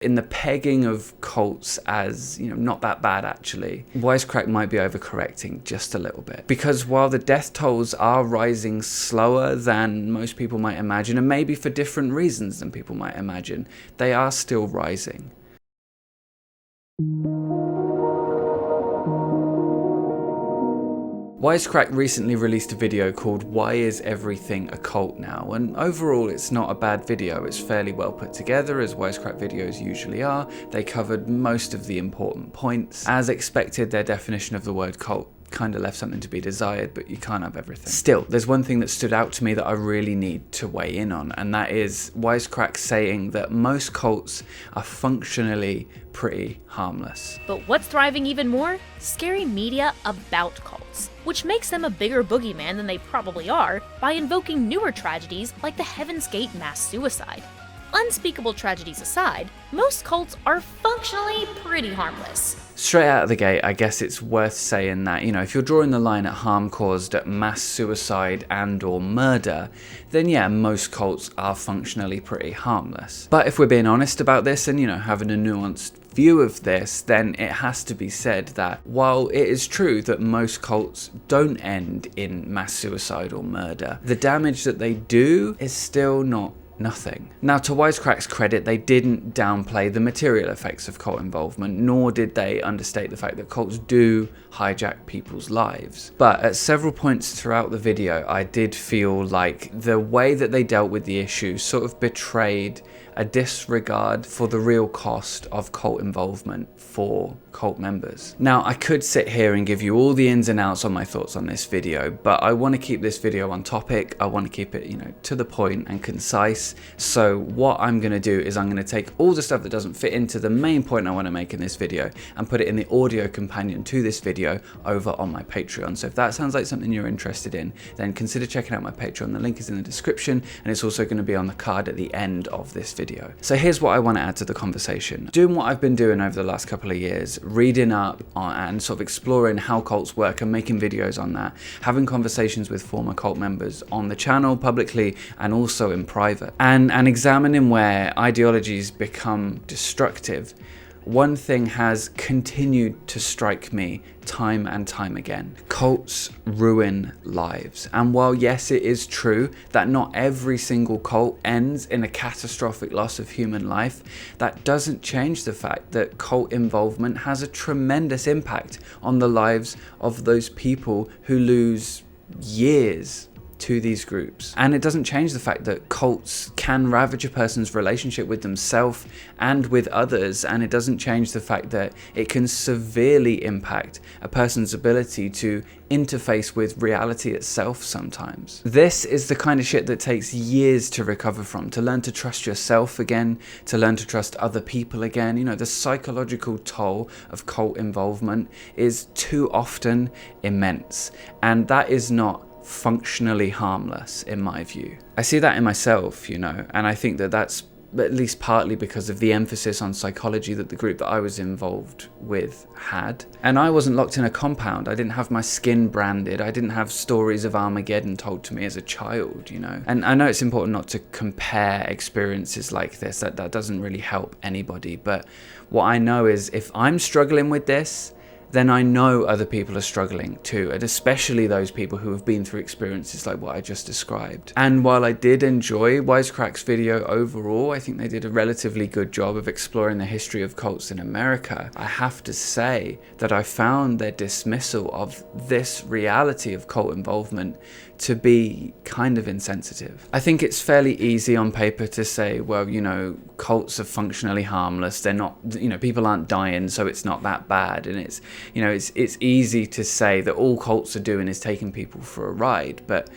In the pegging of cults as, not that bad actually, Wisecrack might be overcorrecting just a little bit. Because while the death tolls are rising slower than most people might imagine, and maybe for different reasons than people might imagine, they are still rising. Wisecrack recently released a video called "Why is everything a cult now?" and overall it's not a bad video. It's fairly well put together, as Wisecrack videos usually are. They covered most of the important points. As expected, their definition of the word cult kind of left something to be desired, but you can't have everything. Still, there's one thing that stood out to me that I really need to weigh in on, and that is Wisecrack saying that most cults are functionally pretty harmless. But what's thriving even more? Scary media about cults, which makes them a bigger boogeyman than they probably are by invoking newer tragedies like the Heaven's Gate mass suicide. Unspeakable tragedies aside, most cults are functionally pretty harmless. Straight out of the gate, I guess it's worth saying that, if you're drawing the line at harm caused at mass suicide and or murder, then yeah, most cults are functionally pretty harmless. But if we're being honest about this and, having a nuanced view of this, then it has to be said that while it is true that most cults don't end in mass suicide or murder, the damage that they do is still not nothing. Now, to Wisecrack's credit, they didn't downplay the material effects of cult involvement, nor did they understate the fact that cults do hijack people's lives. But at several points throughout the video, I did feel like the way that they dealt with the issue sort of betrayed a disregard for the real cost of cult involvement for cult members. Now, I could sit here and give you all the ins and outs on my thoughts on this video, but I want to keep this video on topic. I want to keep it, to the point and concise. So what I'm going to do is I'm going to take all the stuff that doesn't fit into the main point I want to make in this video and put it in the audio companion to this video over on my Patreon. So if that sounds like something you're interested in, then consider checking out my Patreon. The link is in the description, and it's also going to be on the card at the end of this video. So here's what I want to add to the conversation. Doing what I've been doing over the last couple of years, reading up on and sort of exploring how cults work and making videos on that, having conversations with former cult members on the channel publicly and also in private, and examining where ideologies become destructive, one thing has continued to strike me time and time again. Cults ruin lives. And while yes, it is true that not every single cult ends in a catastrophic loss of human life, that doesn't change the fact that cult involvement has a tremendous impact on the lives of those people who lose years to these groups. And it doesn't change the fact that cults can ravage a person's relationship with themselves and with others, and it doesn't change the fact that it can severely impact a person's ability to interface with reality itself sometimes. This is the kind of shit that takes years to recover from, to learn to trust yourself again, to learn to trust other people again. The psychological toll of cult involvement is too often immense, and that is not functionally harmless in my view. I see that in myself, and I think that that's at least partly because of the emphasis on psychology that the group that I was involved with had. And I wasn't locked in a compound. I didn't have my skin branded. I didn't have stories of Armageddon told to me as a child, And I know it's important not to compare experiences like this. That doesn't really help anybody. But what I know is if I'm struggling with this, then I know other people are struggling too, and especially those people who have been through experiences like what I just described. And while I did enjoy Wisecrack's video overall, I think they did a relatively good job of exploring the history of cults in America, I have to say that I found their dismissal of this reality of cult involvement to be kind of insensitive. I think it's fairly easy on paper to say, well, cults are functionally harmless. They're not, people aren't dying, so it's not that bad. And it's easy to say that all cults are doing is taking people for a ride. But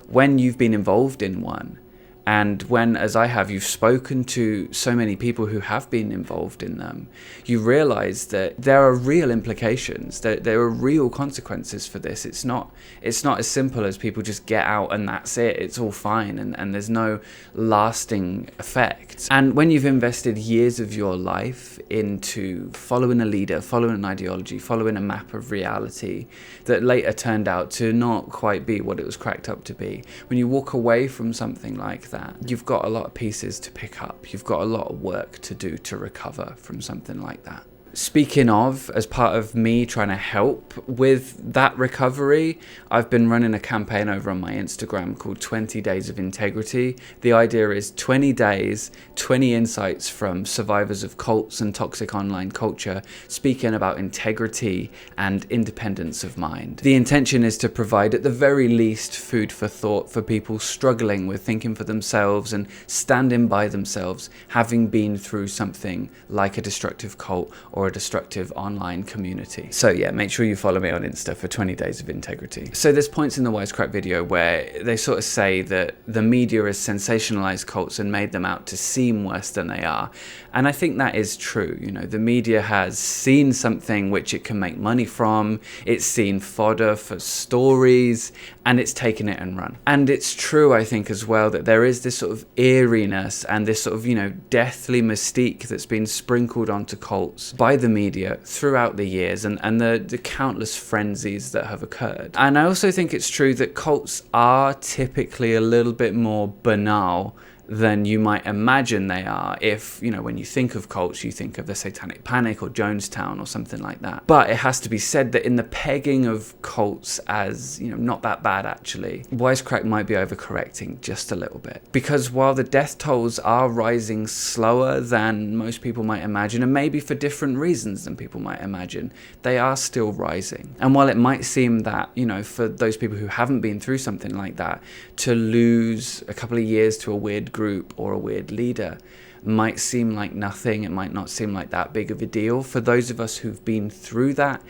when you've been involved in one, and when, as I have, you've spoken to so many people who have been involved in them, you realize that there are real implications, that there are real consequences for this. It's not as simple as people just get out and that's it, it's all fine, and there's no lasting effects. And when you've invested years of your life into following a leader, following an ideology, following a map of reality that later turned out to not quite be what it was cracked up to be, when you walk away from something like that, you've got a lot of pieces to pick up. You've got a lot of work to do to recover from something like that. Speaking of, as part of me trying to help with that recovery, I've been running a campaign over on my Instagram called 20 Days of Integrity. The idea is 20 days, 20 insights from survivors of cults and toxic online culture, speaking about integrity and independence of mind. The intention is to provide, at the very least, food for thought for people struggling with thinking for themselves and standing by themselves, having been through something like a destructive cult or a destructive online community. So yeah, make sure you follow me on Insta for 20 Days of Integrity. So there's points in the Wisecrack video where they sort of say that the media has sensationalized cults and made them out to seem worse than they are. And I think that is true. You know, the media has seen something which it can make money from, it's seen fodder for stories, and it's taken it and run. And it's true, I think, as well, that there is this sort of eeriness and this sort of, you know, deathly mystique that's been sprinkled onto cults by the media throughout the years and the countless frenzies that have occurred. And I also think it's true that cults are typically a little bit more banal than you might imagine they are. If, you know, when you think of cults, you think of the Satanic Panic or Jonestown or something like that. But it has to be said that in the pegging of cults as, you know, not that bad actually, Wisecrack might be overcorrecting just a little bit. Because while the death tolls are rising slower than most people might imagine, and maybe for different reasons than people might imagine, they are still rising. And while it might seem that, you know, for those people who haven't been through something like that, to lose a couple of years to a weird group or a weird leader might seem like nothing, it might not seem like that big of a deal. For those of us who've been through that,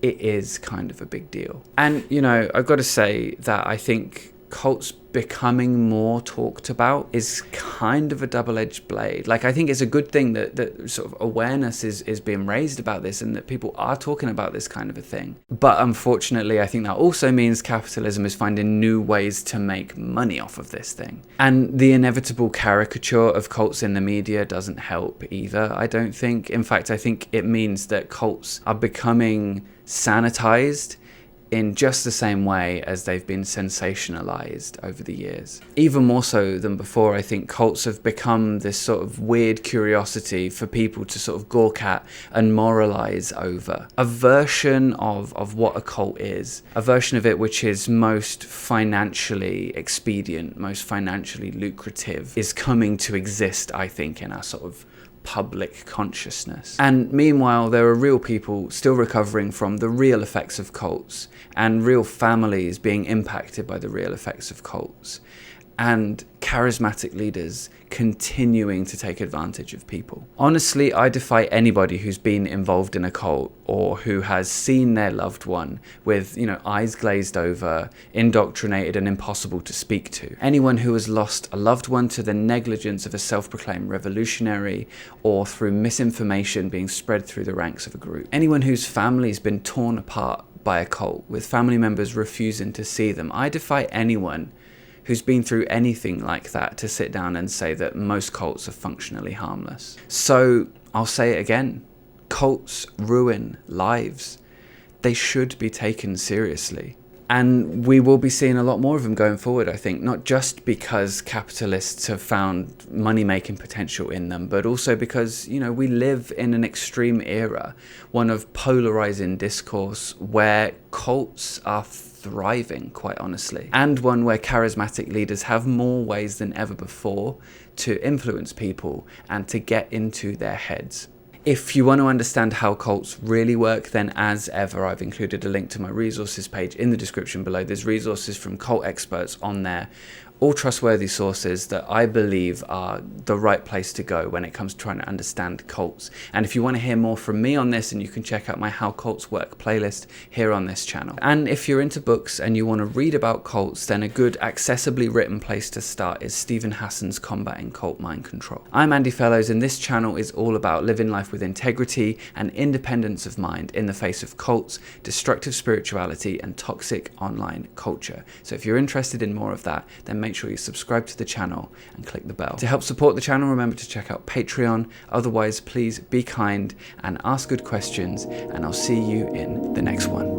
it is kind of a big deal. And, you know, I've got to say that I think cults becoming more talked about is kind of a double-edged blade. Like, I think it's a good thing that sort of awareness is being raised about this and that people are talking about this kind of a thing. But unfortunately, I think that also means capitalism is finding new ways to make money off of this thing. And the inevitable caricature of cults in the media doesn't help either, I don't think. In fact, I think it means that cults are becoming sanitized in just the same way as they've been sensationalized over the years. Even more so than before, I think cults have become this sort of weird curiosity for people to sort of gawk at and moralize over. A version of what a cult is, a version of it which is most financially expedient, most financially lucrative, is coming to exist, I think, in our sort of public consciousness. And meanwhile, there are real people still recovering from the real effects of cults, and real families being impacted by the real effects of cults, and charismatic leaders continuing to take advantage of people. Honestly, I defy anybody who's been involved in a cult or who has seen their loved one with, you know, eyes glazed over, indoctrinated and impossible to speak to. Anyone who has lost a loved one to the negligence of a self-proclaimed revolutionary or through misinformation being spread through the ranks of a group. Anyone whose family's been torn apart by a cult with family members refusing to see them. I defy anyone who's been through anything like that to sit down and say that most cults are functionally harmless. So I'll say it again, cults ruin lives. They should be taken seriously. And we will be seeing a lot more of them going forward, I think, not just because capitalists have found money-making potential in them, but also because, you know, we live in an extreme era, one of polarizing discourse where cults are thriving, quite honestly, and one where charismatic leaders have more ways than ever before to influence people and to get into their heads. If you want to understand how cults really work, then as ever, I've included a link to my resources page in the description below. There's resources from cult experts on there, all trustworthy sources that I believe are the right place to go when it comes to trying to understand cults. And if you want to hear more from me on this, and you can check out my How Cults Work playlist here on this channel. And if you're into books and you want to read about cults, then a good accessibly written place to start is Stephen Hassan's Combating Cult Mind Control. I'm Andy Fellows, and this channel is all about living life with integrity and independence of mind in the face of cults, destructive spirituality, and toxic online culture. So if you're interested in more of that, then make sure you subscribe to the channel and click the bell. To help support the channel, remember to check out Patreon. Otherwise, please be kind and ask good questions, and I'll see you in the next one.